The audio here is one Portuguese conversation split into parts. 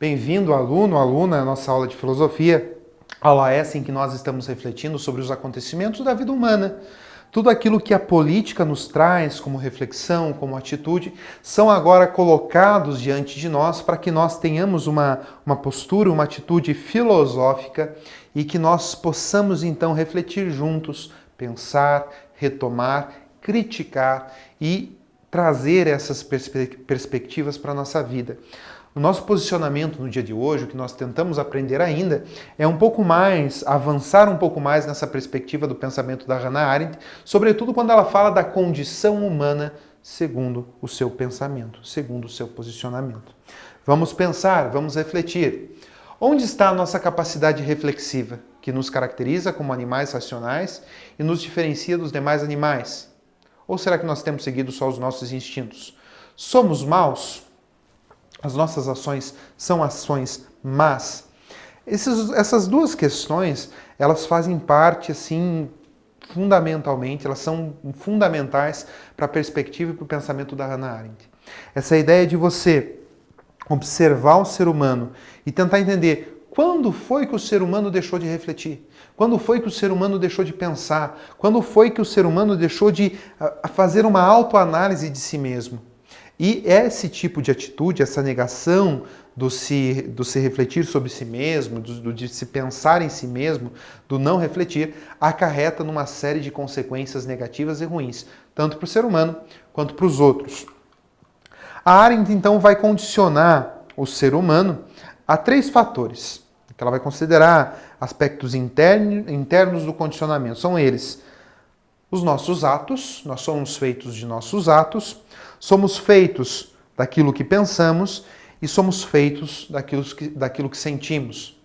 Bem-vindo, aluno, aluna, à nossa aula de filosofia, aula essa em que nós estamos refletindo sobre os acontecimentos da vida humana. Tudo aquilo que a política nos traz como reflexão, como atitude, são agora colocados diante de nós para que nós tenhamos uma postura, uma atitude filosófica e que nós possamos então refletir juntos, pensar, retomar, criticar e trazer essas perspectivas para a nossa vida. O nosso posicionamento no dia de hoje, o que nós tentamos aprender ainda, é um pouco mais, avançar um pouco mais nessa perspectiva do pensamento da Hannah Arendt, sobretudo quando ela fala da condição humana segundo o seu pensamento, segundo o seu posicionamento. Vamos pensar, vamos refletir. Onde está a nossa capacidade reflexiva, que nos caracteriza como animais racionais e nos diferencia dos demais animais? Ou será que nós temos seguido só os nossos instintos? Somos maus? As nossas ações são ações más? Essas duas questões, elas fazem parte, assim, fundamentalmente, elas são fundamentais para a perspectiva e para o pensamento da Hannah Arendt. Essa ideia de você observar o ser humano e tentar entender quando foi que o ser humano deixou de refletir, quando foi que o ser humano deixou de pensar, quando foi que o ser humano deixou de fazer uma autoanálise de si mesmo. E esse tipo de atitude, essa negação do se refletir sobre si mesmo, de se pensar em si mesmo, do não refletir, acarreta numa série de consequências negativas e ruins, tanto para o ser humano quanto para os outros. A Arendt, então, vai condicionar o ser humano a 3 fatores, que ela vai considerar aspectos internos do condicionamento. São eles: os nossos atos, nós somos feitos de nossos atos, somos feitos daquilo que pensamos e somos feitos daquilo que sentimos.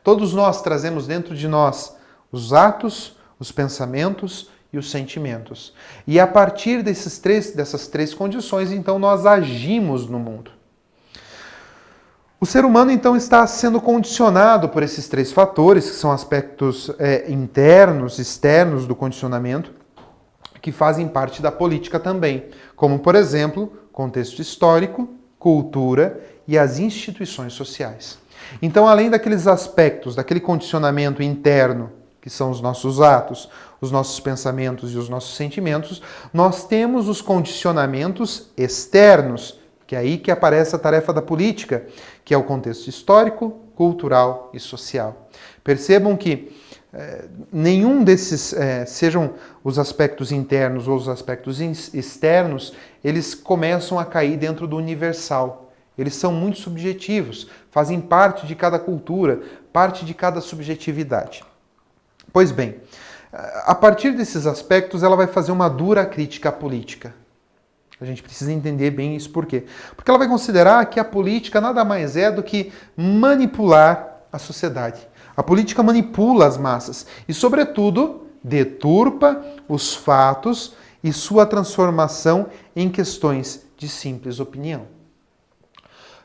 Todos nós trazemos dentro de nós os atos, os pensamentos e os sentimentos. E a partir dessas três condições, então, nós agimos no mundo. O ser humano, então, está sendo condicionado por esses 3 fatores, que são aspectos internos, externos do condicionamento, que fazem parte da política também, como, por exemplo, contexto histórico, cultura e as instituições sociais. Então, além daqueles aspectos, daquele condicionamento interno, que são os nossos atos, os nossos pensamentos e os nossos sentimentos, nós temos os condicionamentos externos, que é aí que aparece a tarefa da política, que é o contexto histórico, cultural e social. Percebam que nenhum desses, sejam os aspectos internos ou os aspectos externos, eles começam a cair dentro do universal. Eles são muito subjetivos, fazem parte de cada cultura, parte de cada subjetividade. Pois bem, a partir desses aspectos, ela vai fazer uma dura crítica à política. A gente precisa entender bem isso por quê? Porque ela vai considerar que a política nada mais é do que manipular a sociedade. A política manipula as massas e, sobretudo, deturpa os fatos e sua transformação em questões de simples opinião.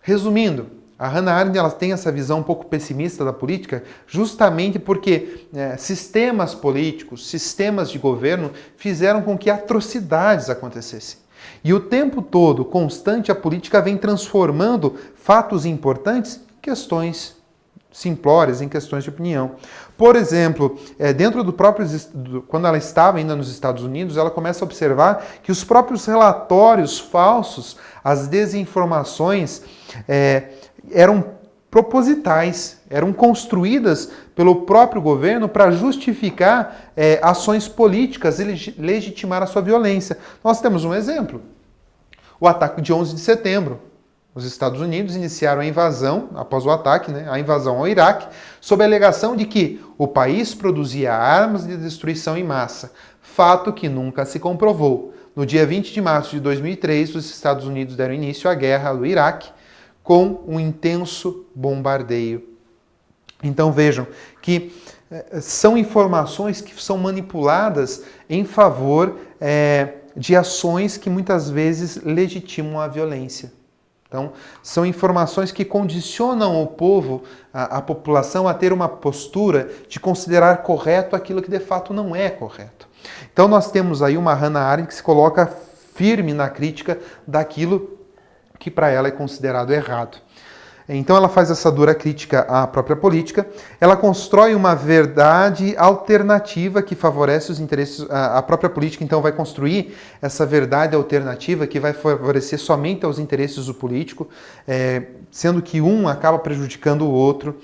Resumindo, a Hannah Arendt, ela tem essa visão um pouco pessimista da política justamente porque sistemas políticos, sistemas de governo fizeram com que atrocidades acontecessem. E o tempo todo, constante, a política vem transformando fatos importantes em questões simplórias, em questões de opinião. Por exemplo, dentro do próprio, quando ela estava ainda nos Estados Unidos, ela começa a observar que os próprios relatórios falsos, as desinformações, eram propositais, eram construídas pelo próprio governo para justificar ações políticas e legitimar a sua violência. Nós temos um exemplo: o ataque de 11 de setembro. Os Estados Unidos iniciaram a invasão, após o ataque, a invasão ao Iraque, sob a alegação de que o país produzia armas de destruição em massa, fato que nunca se comprovou. No dia 20 de março de 2003, os Estados Unidos deram início à guerra do Iraque com um intenso bombardeio. Então vejam que são informações que são manipuladas em favor de ações que muitas vezes legitimam a violência. Então, são informações que condicionam o povo, a população, a ter uma postura de considerar correto aquilo que de fato não é correto. Então, nós temos aí uma Hannah Arendt que se coloca firme na crítica daquilo que para ela é considerado errado. Então ela faz essa dura crítica à própria política, ela constrói uma verdade alternativa que favorece os interesses, a própria política então vai construir essa verdade alternativa que vai favorecer somente aos interesses do político, sendo que um acaba prejudicando o outro,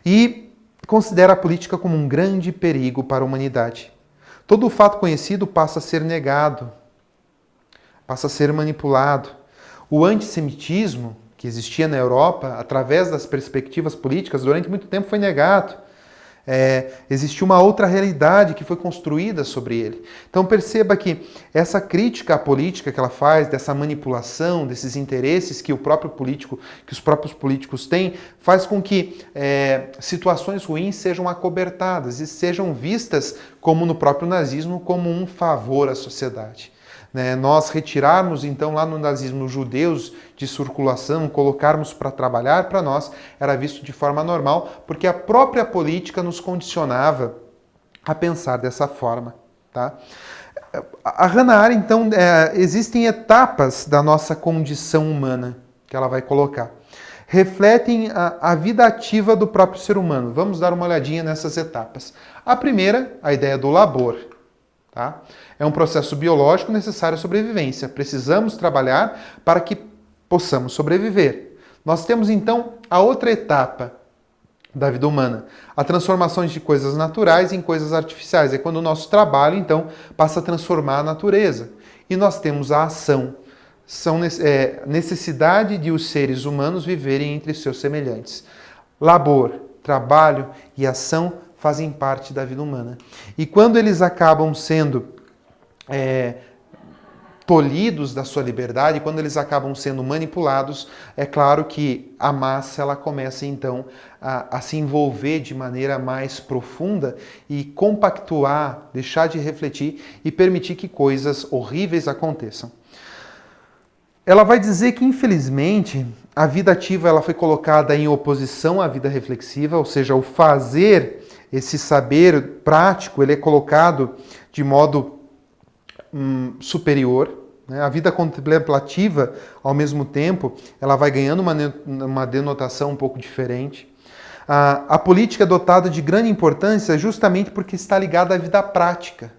e considera a política como um grande perigo para a humanidade. Todo o fato conhecido passa a ser negado, passa a ser manipulado. O antissemitismo que existia na Europa, através das perspectivas políticas, durante muito tempo foi negado. Existiu uma outra realidade que foi construída sobre ele. Então perceba que essa crítica à política que ela faz, dessa manipulação, desses interesses que os próprios políticos têm, faz com que situações ruins sejam acobertadas e sejam vistas, como no próprio nazismo, como um favor à sociedade. Nós retirarmos então lá no nazismo judeus de circulação, colocarmos para trabalhar, para nós era visto de forma normal, porque a própria política nos condicionava a pensar dessa forma. Tá? A Hannah Arendt, então, existem etapas da nossa condição humana que ela vai colocar. Refletem a vida ativa do próprio ser humano. Vamos dar uma olhadinha nessas etapas. A primeira, a ideia do labor. Tá? É um processo biológico necessário à sobrevivência. Precisamos trabalhar para que possamos sobreviver. Nós temos então a outra etapa da vida humana, a transformação de coisas naturais em coisas artificiais. É quando o nosso trabalho então passa a transformar a natureza. E nós temos a ação. São necessidade de os seres humanos viverem entre seus semelhantes. Labor, trabalho e ação fazem parte da vida humana. E quando eles acabam sendo tolhidos da sua liberdade, quando eles acabam sendo manipulados, é claro que a massa ela começa então a se envolver de maneira mais profunda e compactuar, deixar de refletir e permitir que coisas horríveis aconteçam. Ela vai dizer que, infelizmente, a vida ativa ela foi colocada em oposição à vida reflexiva, ou seja, o fazer, esse saber prático, ele é colocado de modo superior. Né? A vida contemplativa, ao mesmo tempo, ela vai ganhando uma denotação um pouco diferente. A política é dotada de grande importância justamente porque está ligada à vida prática.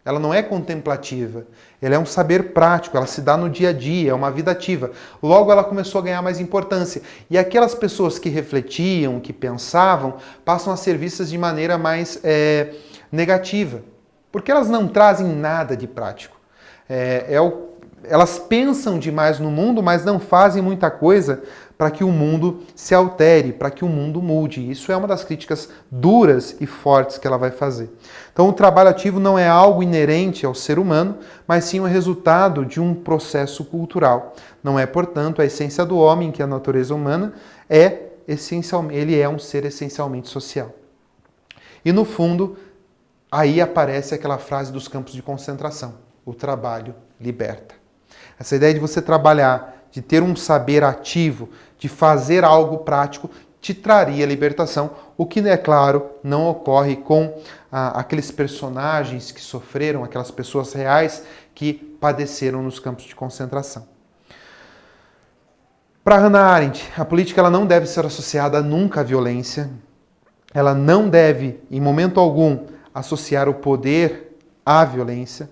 Ela não é contemplativa, ela é um saber prático, ela se dá no dia a dia, é uma vida ativa. Logo ela começou a ganhar mais importância. E aquelas pessoas que refletiam, que pensavam, passam a ser vistas de maneira mais negativa. Porque elas não trazem nada de prático. Elas pensam demais no mundo, mas não fazem muita coisa para que o mundo se altere, para que o mundo mude. Isso é uma das críticas duras e fortes que ela vai fazer. Então o trabalho ativo não é algo inerente ao ser humano, mas sim o resultado de um processo cultural. Não é, portanto, a essência do homem, que a natureza humana ele é um ser essencialmente social. E no fundo, aí aparece aquela frase dos campos de concentração: o trabalho liberta. Essa ideia de você trabalhar, de ter um saber ativo, de fazer algo prático, te traria libertação, o que, é claro, não ocorre com aqueles personagens que sofreram, aquelas pessoas reais que padeceram nos campos de concentração. Para Hannah Arendt, a política ela não deve ser associada nunca à violência, ela não deve, em momento algum, associar o poder à violência.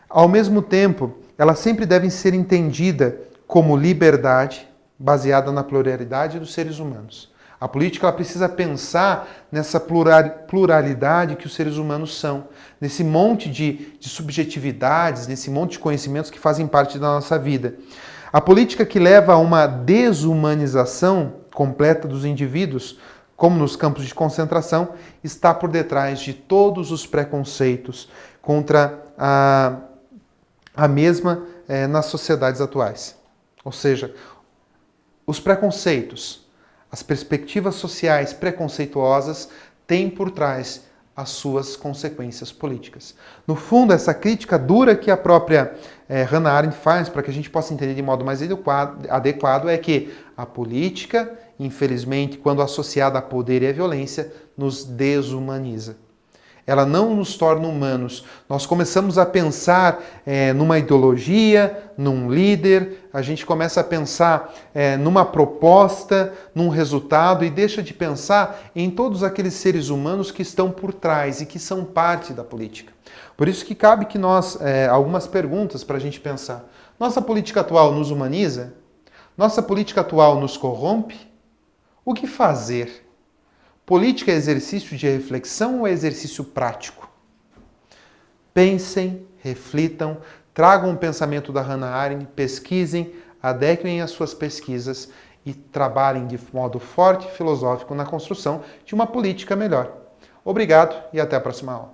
Ao mesmo tempo, ela sempre deve ser entendida como liberdade, baseada na pluralidade dos seres humanos. A política ela precisa pensar nessa pluralidade que os seres humanos são, nesse monte de subjetividades, nesse monte de conhecimentos que fazem parte da nossa vida. A política que leva a uma desumanização completa dos indivíduos, como nos campos de concentração, está por detrás de todos os preconceitos contra a mesma nas sociedades atuais. Ou seja, os preconceitos, as perspectivas sociais preconceituosas têm por trás as suas consequências políticas. No fundo, essa crítica dura que a própria Hannah Arendt faz, para que a gente possa entender de modo mais adequado, é que a política, infelizmente, quando associada a poder e a violência, nos desumaniza. ela não nos torna humanos. Nós começamos a pensar numa ideologia, num líder, a gente começa a pensar numa proposta, num resultado e deixa de pensar em todos aqueles seres humanos que estão por trás e que são parte da política. Por isso que cabe que nós, algumas perguntas para a gente pensar. Nossa política atual nos humaniza? Nossa política atual nos corrompe? O que fazer? Política é exercício de reflexão ou é exercício prático? Pensem, reflitam, tragam o pensamento da Hannah Arendt, pesquisem, adequem as suas pesquisas e trabalhem de modo forte e filosófico na construção de uma política melhor. Obrigado e até a próxima aula.